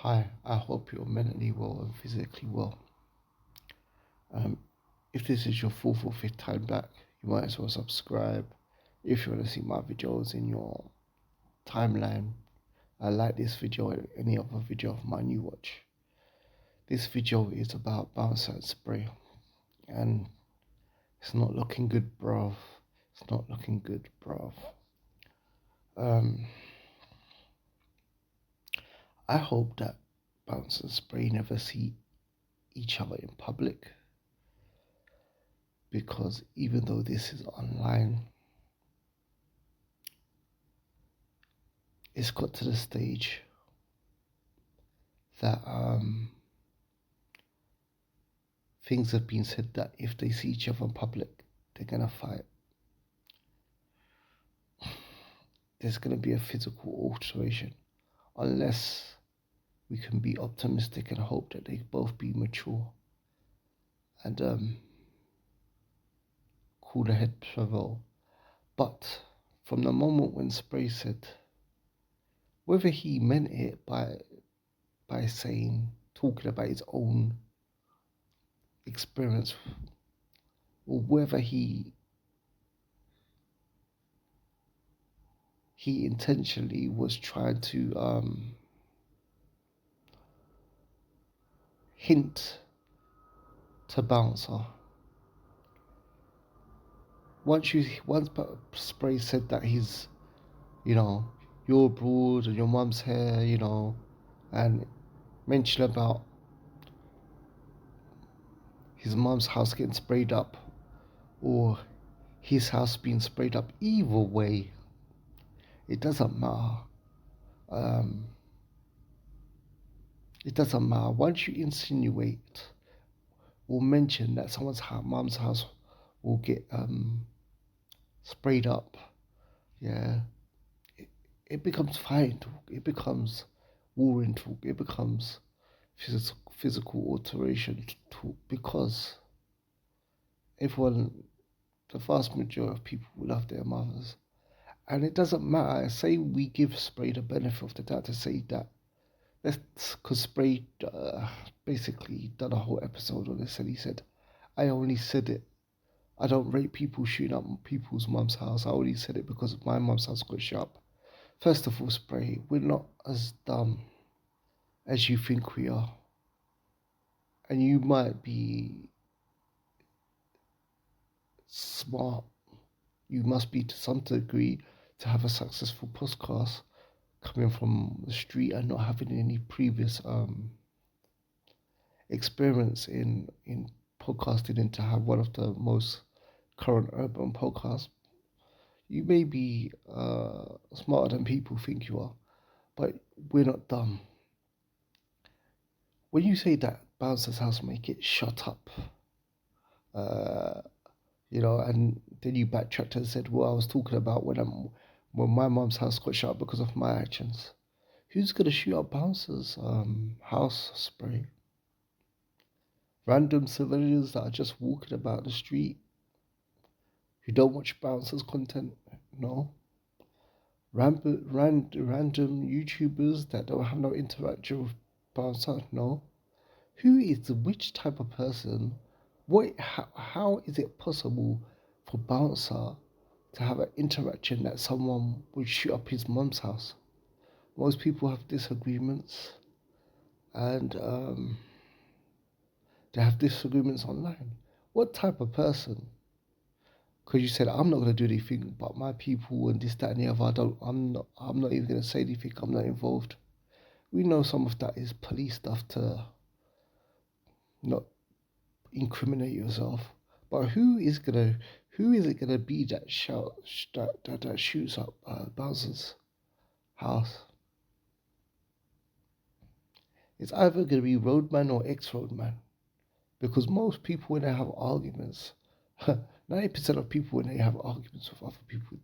Hi, I hope you're mentally well and physically well. Um, if this is your fourth or fifth time back, you might as well subscribe. If you want to see my videos in your timeline, like this video or any other video of mine you watch. This video is about Rtm Spray, and it's not looking good, bruv. It's not looking good, bruv. Um, I hope that Bounce and Spray never see each other in public, because even though this is online, it's got to the stage that things have been said that if they see each other in public, they're gonna fight. There's gonna be a physical alteration, unless we can be optimistic and hope that they both be mature and cool the head prevail. But from the moment when Spray said, whether he meant it by saying, talking about his own experience, or whether he intentionally was trying to hint to Bouncer. Once Spray said that he's, you know, you're abroad and your mum's here, and mentioned about his mum's house getting sprayed up or his house being sprayed up. Either way, it doesn't matter. Um, it doesn't matter. Once you insinuate or mention that someone's mum's house will get sprayed up, yeah, it becomes fighting talk. It becomes warring talk. It becomes physical alteration talk, because everyone, the vast majority of people love their mothers. And it doesn't matter. Say we give Spray the benefit of the doubt to say that. Because Spray basically done a whole episode on this, and he said, I only said it. I don't rate people shooting up people's mum's house. I only said it because my mum's house got shot up. First of all, Spray, we're not as dumb as you think we are. And you might be smart. You must be to some degree to have a successful podcast coming from the street and not having any previous experience in podcasting, and to have one of the most current urban podcasts. You may be smarter than people think you are, but we're not dumb. When you say that Bouncer's house may get shut up, uh, and then you backtracked and said, "Well, I was talking about when my mom's house got shut up because of my actions." Who's gonna shoot up Bouncer's house, Spray? Random civilians that are just walking about the street who don't watch Bouncer's content? No. Random YouTubers that don't have no interaction with Bouncer? No. Who is which type of person? How is it possible for Bouncer to have an interaction that someone would shoot up his mom's house? Most people have disagreements, and they have disagreements online. What type of person? Because you said I'm not gonna do anything, but my people and this, that, and the other. I'm not even gonna say anything. I'm not involved. We know some of that is police stuff to not incriminate yourself. But who is it gonna be that that shoots up Bowser's house? It's either gonna be Roadman or ex-Roadman, because most people when they have arguments, 90% of people when they have arguments with other people,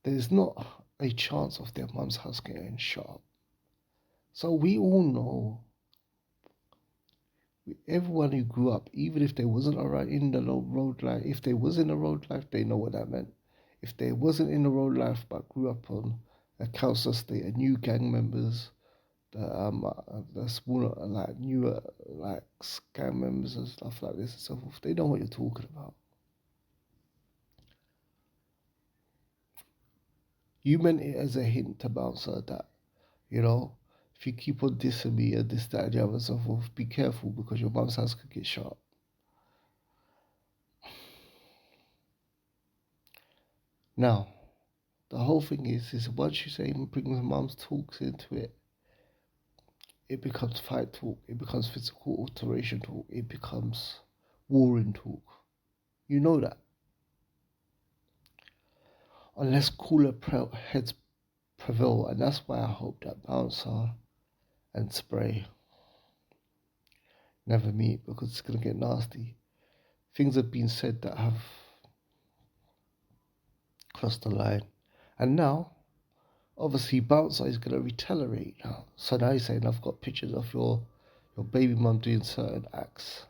there's not a chance of their mum's house getting shot up. So we all know, everyone who grew up, even if they wasn't alright in the road life, if they was in the road life, they know what that meant. If they wasn't in the road life but grew up on a council estate and knew gang members, the smaller, like newer, like scam members and stuff like this and so forth. They know what you're talking about. You meant it as a hint to Bouncer that, you know, if you keep on dissing me and this, that, and the other and so forth, be careful because your mum's house could get shot. Now, the whole thing is once you say bring the mum's talks into it, it becomes fight talk, it becomes physical alteration talk, it becomes warring talk. You know that. Unless cooler heads prevail, and that's why I hope that Bouncer and Spray never meet because it's gonna get nasty. Things have been said that have crossed the line, and now obviously Bouncer is gonna retaliate now. So now he's saying I've got pictures of your baby mum doing certain acts,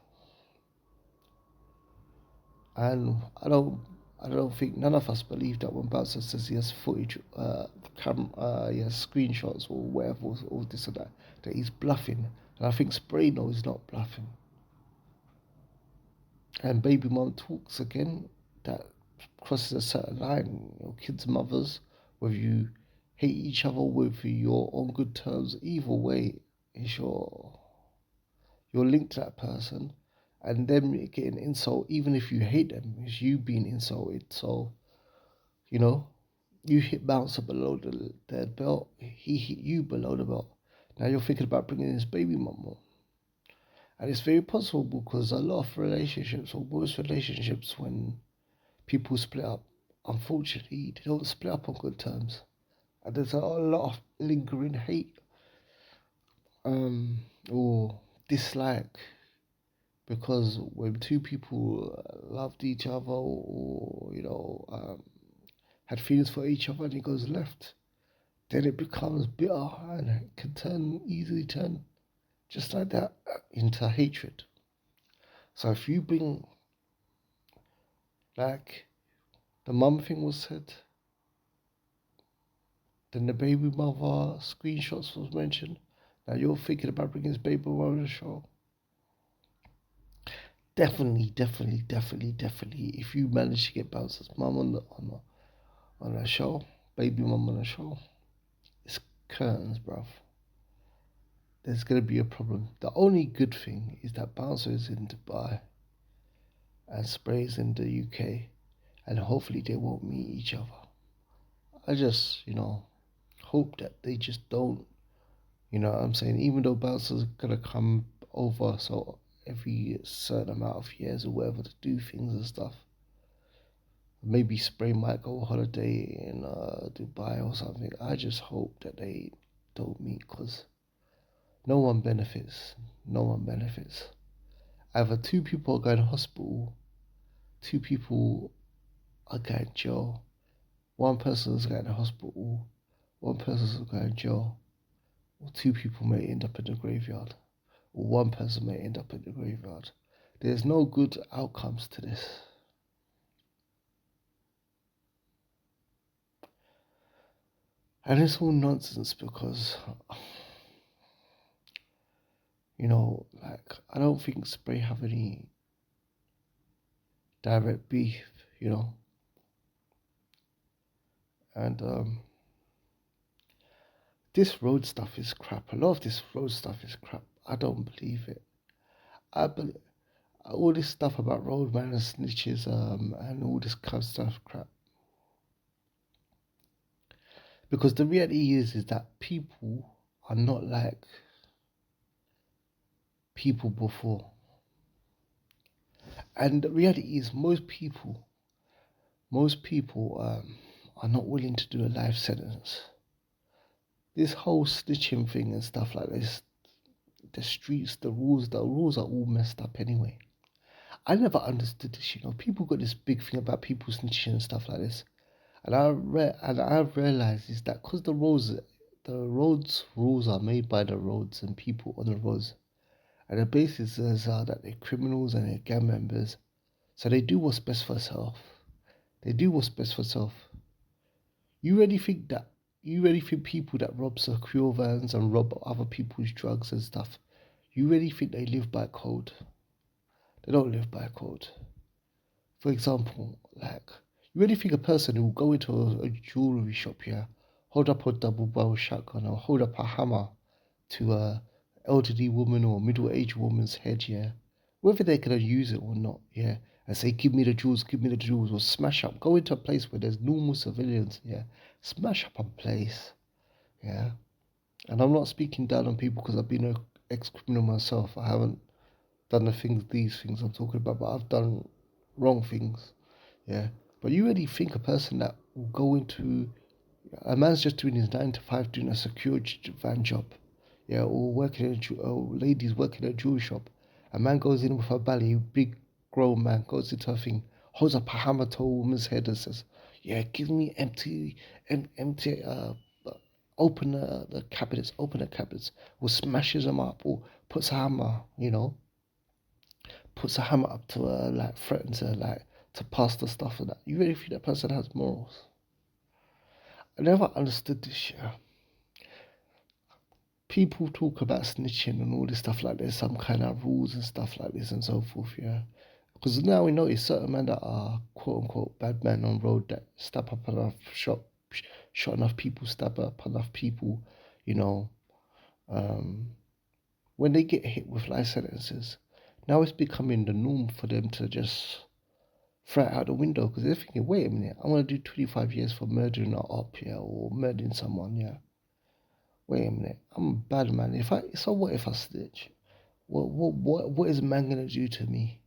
and I don't think none of us believe that when Bouncer says he has footage, he has screenshots or whatever, or this or that he's bluffing. And I think Spray knows he's not bluffing. And baby mom talks again that crosses a certain line. Your kids' mothers, whether you hate each other, whether you're on good terms, either way, is you're linked to that person, and them getting insult, even if you hate them, is you being insulted. So you know, you hit Bouncer below the belt, he hit you below the belt. Now you're thinking about bringing his baby mama. And it's very possible because a lot of relationships, or most relationships, when people split up, unfortunately, they don't split up on good terms. And there's a lot of lingering hate or dislike because when two people loved each other or, had feelings for each other and it goes left, then it becomes bitter and it can easily turn just like that into hatred. So if you bring, like, the mum thing was said, then the baby mother screenshots was mentioned. Now you're thinking about bringing his baby mother on the show. Definitely, definitely, definitely, definitely. If you manage to get Bouncer's mum on a show, baby mum on a show, it's curtains, bruv. There's gonna be a problem. The only good thing is that Bouncer is in Dubai and Spray's in the UK, and hopefully they won't meet each other. I just, hope that they just don't. You know what I'm saying? Even though Bouncer's gonna come over so every certain amount of years or whatever to do things and stuff. Maybe Spray might go on holiday in Dubai or something. I just hope that they don't meet because no one benefits. No one benefits. Either two people are going to hospital, two people are going to jail, one person is going to hospital, one person is going to jail, or two people may end up in the graveyard, or one person may end up in the graveyard. There's no good outcomes to this. And it's all nonsense because, I don't think Spray have any direct beef, And this road stuff is crap. A lot of this road stuff is crap. I don't believe it. I believe all this stuff about roadman and snitches, and all this kind of stuff crap. Because the reality is that people are not like people before. And the reality is most people are not willing to do a life sentence. This whole snitching thing and stuff like this, the streets, the rules are all messed up anyway. I never understood this, People got this big thing about people snitching and stuff like this. And I've realized is that because the roads rules are made by the roads and people on the roads. And the basis is that they're criminals and they're gang members. So they do what's best for self. They do what's best for self. You really think that You really think people that rob secure vans and rob other people's drugs and stuff, you really think they live by code? They don't live by code. For example, like, you really think a person who will go into a jewelry shop here, hold up a double barrel shotgun or hold up a hammer to a elderly woman or middle aged woman's head, yeah, whether they're gonna use it or not, yeah, and say, give me the jewels, or smash up, go into a place where there's normal civilians, yeah, smash up a place, yeah. And I'm not speaking down on people because I've been an ex criminal myself. I haven't done these things I'm talking about, but I've done wrong things, yeah. But you really think a person that will go into a man's just doing his 9 to 5, doing a security van job, yeah, or working in or ladies working at a jewelry shop. A man goes in with a belly, big grown man goes into a thing, holds up a hammer to a woman's head and says, "Yeah, give me empty. Open the cabinets, or smashes them up, or puts a hammer, puts a hammer up to her, like threatens her, like to pass the stuff and that. You really think that person has morals? I never understood this, yeah. People talk about snitching and all this stuff like there's some kind of rules and stuff like this and so forth, yeah. Because now we notice certain men that are quote unquote bad men on road that stab up enough shot enough people, stab up enough people, you know. Um, when they get hit with life sentences, now it's becoming the norm for them to just throw it out the window because they're thinking, wait a minute, I'm gonna do 25 years for murdering an op, yeah, or murdering someone, yeah. Wait a minute, I'm a bad man. What if I snitch? What is man gonna do to me?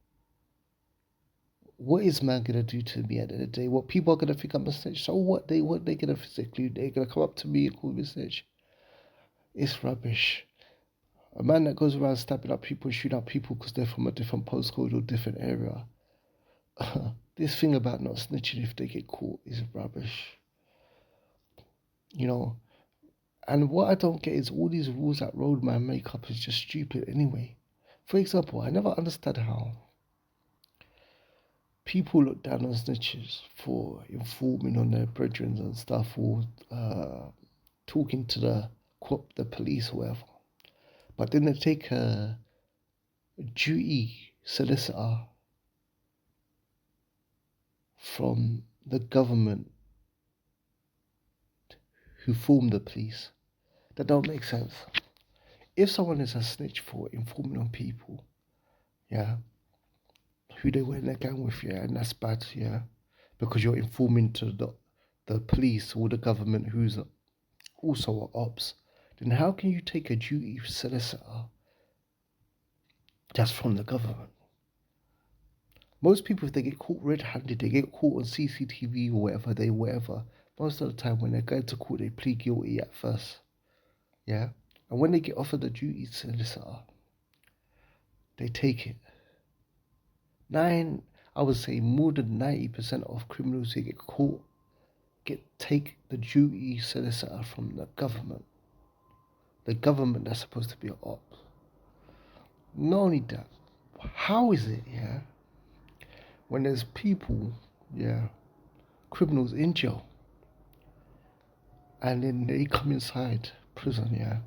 What is man gonna do to me at the end of the day? What people are gonna think I'm a snitch? So what they gonna physically? They're gonna come up to me and call me a snitch? It's rubbish. A man that goes around stabbing up people, shooting up people because they're from a different postcode or different area. This thing about not snitching if they get caught is rubbish. You know, and what I don't get is all these rules that roadman make up is just stupid anyway. For example, I never understood how people look down on snitches for informing on their brethren and stuff, or talking to the police or whatever. But then they take a duty solicitor from the government who form the police. That don't make sense. If someone is a snitch for informing on people, yeah, who they were in a gang with, yeah, and that's bad, yeah, because you're informing to the police or the government who's also ops, then how can you take a duty solicitor that's from the government? Most people, if they get caught red-handed, they get caught on CCTV or whatever. Most of the time, when they're going to court, they plead guilty at first, yeah. And when they get offered a duty solicitor, they take it. I would say more than 90% of criminals who get caught take the duty solicitor from the government. The government that's supposed to be an op. Not only that, how is it, yeah, when there's people, yeah, criminals in jail, and then they come inside prison, yeah,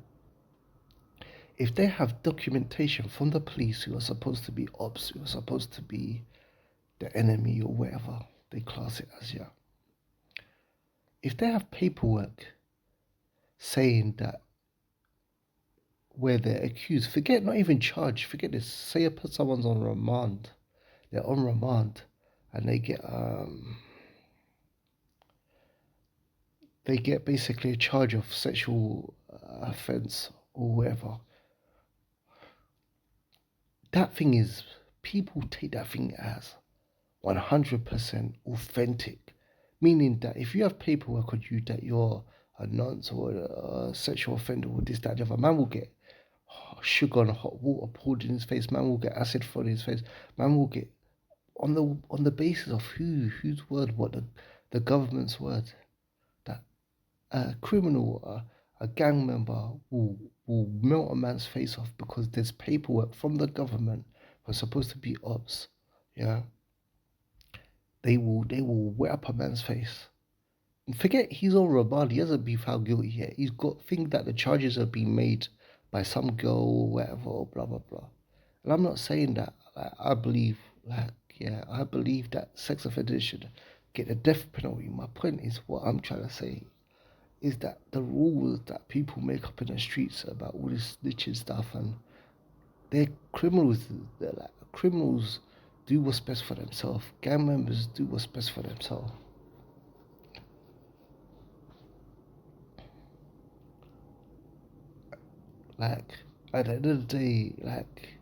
if they have documentation from the police who are supposed to be ops, who are supposed to be the enemy or whatever they class it as, yeah, if they have paperwork saying that where they're accused, forget not even charged, forget this, say someone's on remand, they're on remand, and they get basically a charge of sexual offense or whatever. That thing is, people take that thing as 100% authentic, meaning that if you have paperwork on you that you're a nonce or a sexual offender or this, that, the other, man will get sugar and hot water poured in his face, man will get acid thrown in his face, man will get on the basis of whose word, what the government's word, that a criminal, a gang member will melt a man's face off because there's paperwork from the government who are supposed to be ops, yeah. They will wet up a man's face Forget he's on remand. He hasn't been found guilty yet. He's got think that the charges are being made by some girl or whatever, or blah blah blah. And I'm not saying that. Like, I believe, like, yeah, I believe that sex offenders should get the death penalty. My point is, what I'm trying to say is that the rules that people make up in the streets about all this snitching stuff, and they're criminals. They're like criminals. Do what's best for themselves. Gang members do what's best for themselves. Like, at the end of the day, like,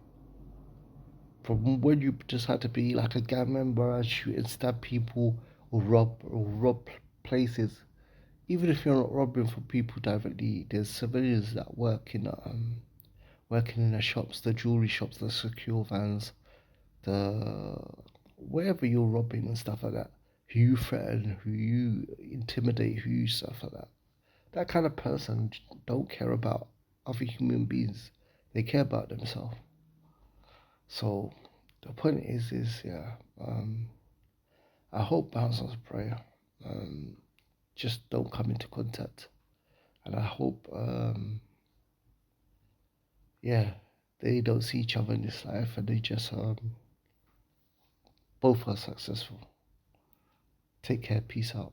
from when you decide to be like a gang member and shoot and stab people or rob places, even if you're not robbing for people directly, there's civilians that working in the shops, the jewelry shops, the secure vans, the wherever you're robbing and stuff like that, who you threaten, who you intimidate, who you stuff like that. That kind of person don't care about other human beings. They care about themselves. So the point is yeah. I hope Bouncers Spray just don't come into contact, and I hope yeah they don't see each other in this life, and they just both are successful. Take care. Peace out.